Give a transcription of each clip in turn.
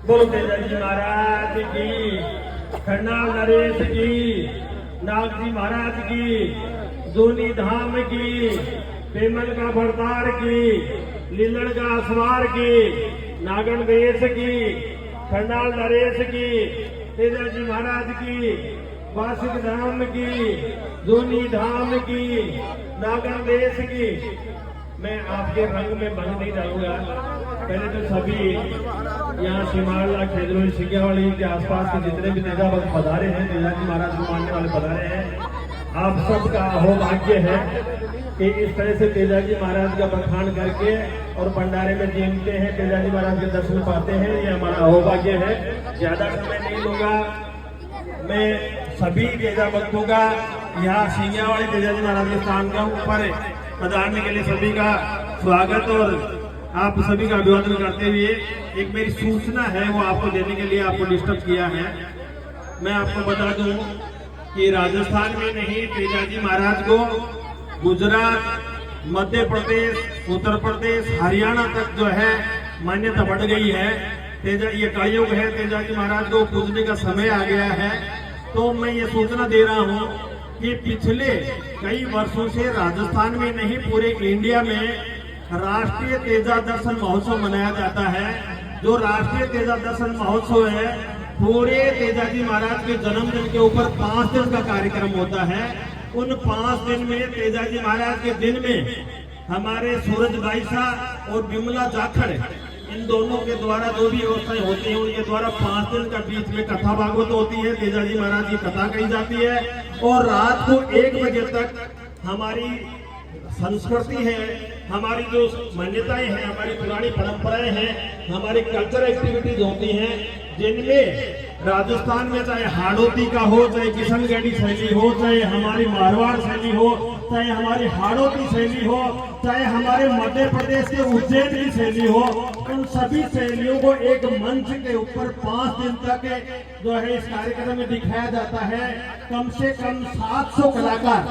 बोलो तेजा जी महाराज की, खरनाल नरेश की, नाग जी महाराज की, जोनी धाम की, पेमल का भरतार की, लीलड़ का असवार की, नागन देश की, खरनाल नरेश की, तेजा जी महाराज की, वासिक धाम की, जोनी धाम की, नागन देश की। मैं आपके रंग में भंग नहीं डालूंगा। पहले तो सभी यहाँ सिमाला खेजरोली सिंगियावाड़ी के आसपास के जितने भी तेजा भक्त पधारे हैं, तेजा जी महाराज को मानने वाले पधारे हैं, आप सबका अहोभाग्य है कि इस तरह से तेजा जी महाराज का बखान करके और भंडारे में जीमते हैं, तेजा जी महाराज के दर्शन पाते हैं। ये हमारा अहोभाग्य है। ज्यादा समय नहीं लूंगा। मैं सभी तेजा भक्तों का यहाँ सिंगियावाड़ी तेजा जी महाराज के स्थान का ऊपर पधारने के लिए सभी का स्वागत और आप सभी का अभिवादन करते हुए एक मेरी सूचना है वो आपको देने के लिए आपको डिस्टर्ब किया है। मैं आपको बता दूं कि राजस्थान में नहीं, तेजा जी महाराज को गुजरात, मध्य प्रदेश, उत्तर प्रदेश, हरियाणा तक जो है मान्यता बढ़ गई है। तेजा ये कलयुग है, तेजा जी महाराज को पूजने का समय आ गया है। तो मैं ये सूचना दे रहा हूँ कि पिछले कई वर्षों से राजस्थान में नहीं पूरे इंडिया में राष्ट्रीय तेजा दर्शन महोत्सव मनाया जाता है। जो राष्ट्रीय तेजा दर्शन महोत्सव है, पूरे तेजा जी महाराज के जन्मदिन के ऊपर 5 दिन का कार्यक्रम होता है। उन 5 दिन में तेजा जी महाराज के दिन में हमारे सूरज बाईसा और विमला जाखड़, इन दोनों के द्वारा जो भी व्यवस्थाएं होती हैं उनके द्वारा 5 दिन का बीच में कथा भागवत होती है, तेजा जी महाराज की कथा कही जाती है और रात को 1 बजे तक हमारी संस्कृति है, हमारी जो मान्यताएं हैं, हमारी पुरानी परंपराएं हैं, हमारी कल्चरल एक्टिविटीज होती हैं, जिनमें राजस्थान में चाहे हाड़ौती का हो, चाहे किशनगढ़ी शैली हो, चाहे हमारी मारवाड़ शैली हो, चाहे हमारी हाड़ौती शैली हो, चाहे हमारे मध्य प्रदेश के उज्जैन की शैली हो, उन सभी शैलियों को एक मंच के ऊपर 5 दिन तक जो है इस कार्यक्रम में दिखाया जाता है। कम से कम 700 कलाकार,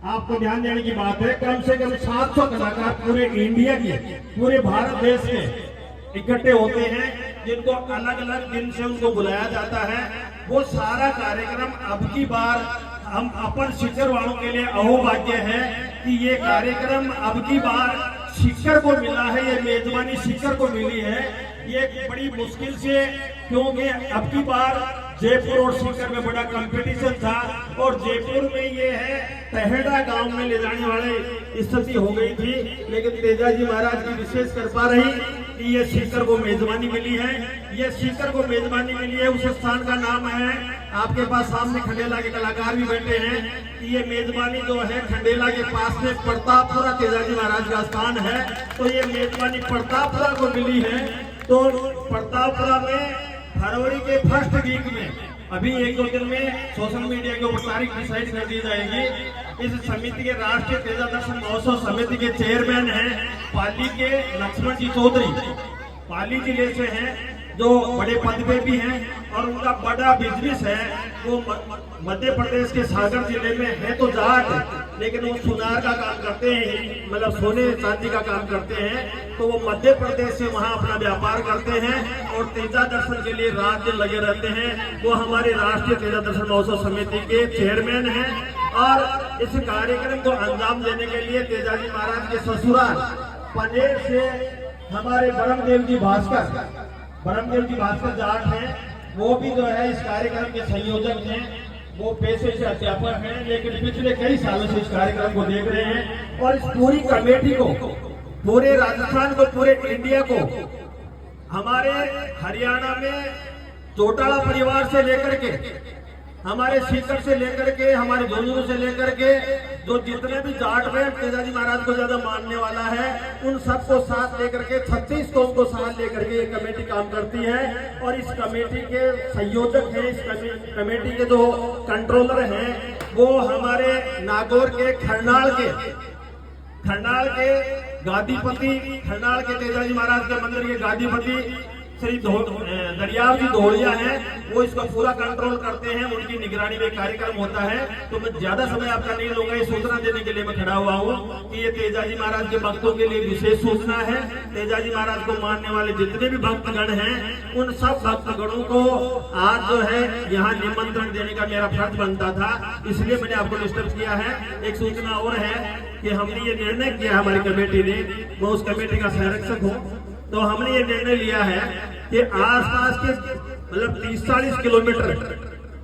आपको ध्यान देने की बात है, कम से कम 700 कलाकार पूरे इंडिया के, पूरे भारत देश के इकट्ठे होते हैं, जिनको अलग अलग दिन से उनको बुलाया जाता है। वो सारा कार्यक्रम अब की बार हम अपन शिखर वालों के लिए अहोभाग्य है कि ये कार्यक्रम अब की बार शिखर को मिला है, ये मेजबानी शिखर को मिली है। ये बड़ी मुश्किल से, क्योंकि अब की बार जयपुर और सीकर में बड़ा कंपटीशन था और जयपुर में ये है तहेड़ा गांव में ले जाने वाले स्थिति हो गई थी, लेकिन तेजा जी महाराज की विशेष कृपा रही कि ये सीकर को मेजबानी मिली है। ये सीकर को मेजबानी मिली है, उस स्थान का नाम है, आपके पास सामने खंडेला के कलाकार भी बैठे हैं, कि ये मेजबानी जो है खंडेला के पास में प्रतापपुरा तेजा जी महाराज का स्थान है। तो ये मेजबानी प्रतापपुरा को मिली है। तो प्रतापपुरा में फरवरी के फर्स्ट वीक में, अभी 1-2 दिन में सोशल मीडिया के ऊपर तारीख डिसाइड कर दी जाएगी। इस समिति के राष्ट्रीय तेजा दर्शन महोत्सव समिति के चेयरमैन हैं पाली के लक्ष्मण जी चौधरी, पाली जिले से हैं, जो बड़े पद पे भी हैं और उनका बड़ा बिजनेस है। वो मध्य प्रदेश के सागर जिले में है तो जाट, लेकिन वो सुनार का काम करते हैं, मतलब सोने चांदी का काम करते हैं। तो वो मध्य प्रदेश से वहाँ अपना व्यापार करते हैं और तेजा दर्शन के लिए रात दिन लगे रहते हैं। वो हमारे राष्ट्रीय तेजा दर्शन महोत्सव समिति के चेयरमैन हैं और इस कार्यक्रम को अंजाम देने के लिए तेजा जी महाराज के ससुराल पनेर से हमारे ब्रह्मदेव जी भास्कर जाट हैं, वो भी जो है इस कार्यक्रम के संयोजक हैं। वो पेशे से अध्यापक हैं, लेकिन पिछले कई सालों से इस कार्यक्रम को देख रहे हैं और इस पूरी कमेटी को, पूरे राजस्थान को, पूरे इंडिया को, हमारे हरियाणा में चौटाला परिवार से लेकर के, हमारे सीकर से लेकर के, हमारे झुंझुनू से लेकर के, जो जितने भी जाट हैं तेजा जी महाराज को ज्यादा मानने वाला है, उन सबको साथ लेकर के 36 कौम को साथ लेकर के ये कमेटी काम करती है। और इस कमेटी के संयोजक हैं, इस कमेटी के जो कंट्रोलर हैं, वो हमारे नागौर के खरनाल के गादीपति, खरनाल के तेजा जी महाराज के मंदिर के गादीपति श्री दरियाव जी धोड़िया हैं, वो इसको पूरा कंट्रोल करते हैं, उनकी निगरानी में कार्यक्रम होता है। तो मैं ज्यादा समय आपका नहीं लूंगा, ये सूचना देने के लिए मैं खड़ा हुआ हूँ कि ये तेजाजी महाराज के भक्तों के लिए विशेष सूचना है। तेजाजी महाराज को मानने वाले जितने भी भक्तगण हैं, उन सब भक्तगणों को आज जो है यहाँ निमंत्रण देने का मेरा फर्ज बनता था, इसलिए मैंने आपको डिस्टर्ब किया है। एक सूचना और है कि हमने ये निर्णय किया हमारी कमेटी ने, मैं उस कमेटी का संरक्षक हूँ, तो हमने ये निर्णय लिया है कि आसपास के मतलब 30-40 किलोमीटर,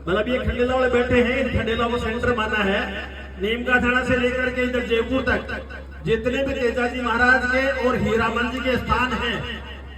मतलब ये खंडेला वाले बैठे हैं, इन खंडेला को सेंटर माना है, नीमका थाना से लेकर के इधर जयपुर तक जितने भी तेजाजी महाराज के और हीरामल जी के स्थान हैं,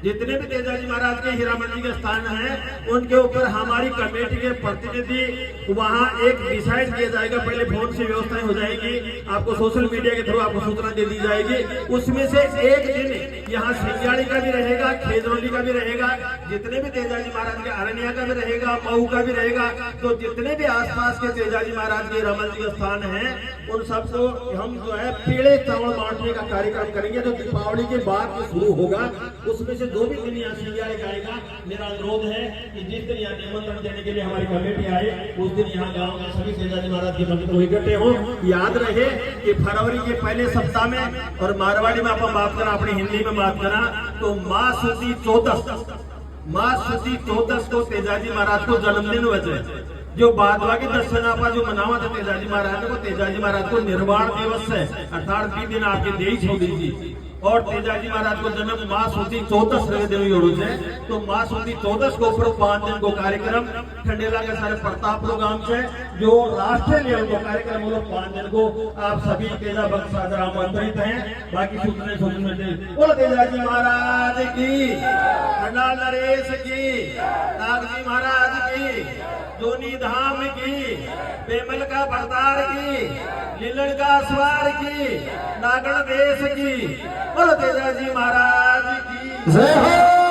जितने भी तेजाजी महाराज के हीरामल जी के स्थान हैं, उनके ऊपर हमारी कमेटी के प्रतिनिधि वहां एक डिसाइड किया जाएगा। पहले फोन से व्यवस्थाएं हो जाएगी, आपको सोशल मीडिया के थ्रू आपको सूचना दे दी जाएगी। उसमें से एक दिन यहाँ सिंगाड़ी का भी रहेगा, खेजरौली का भी रहेगा, जितने भी तेजाजी महाराज के अरनिया का भी रहेगा, मऊ का भी रहेगा। तो जितने भी आसपास के तेजाजी महाराज के हीरामल जी के स्थान हैं, उन सबको हम जो है पीले चावल बांटने का कार्यक्रम करेंगे, जो दीपावली के बाद शुरू होगा। उसमें से 2 भी दिन यहाँ सिंगाड़ी गाएगा। मेरा अनुरोध है कि जिस दिन यहाँ निमंत्रण देने के लिए हमारी कमेटी आए, उस दिन यहाँ गांव के सभी तेजाजी महाराज के भक्त इकट्ठे हो। याद रहे कि फरवरी के पहले सप्ताह में, और मारवाड़ी में आप बात करा, अपनी हिंदी में बात करा, तो माँ सुदी 14 को तेजाजी महाराज को जन्मदिन बचे। जो बादवा के दर्शन आपा जो मनावा था तेजाजी महाराज को, तेजाजी महाराज को निर्वाण दिवस है, अर्थात 20 दिन आपके देश हो गई थी। और तेजाजी महाराज को जन्म माँ सुदी 14 देवी है, तो माँ सुदी 14 को ऊपर 5 दिन को कार्यक्रम खंडेला के सारे प्रताप गांव से जो राष्ट्रीय लेवल को कार्यक्रम हो 5 दिन को आप सभी तेजा भक्त सादर आमंत्रित हैं। बाकी सूचना बोलो तेजाजी महाराज की, खंडाल नरेश की, नागजी महाराज की, जोनी धाम की, पेमल का भरतार की, लीलन का स्वार की, नागण देश की, बोलो तेजाजी महाराज की जय हो।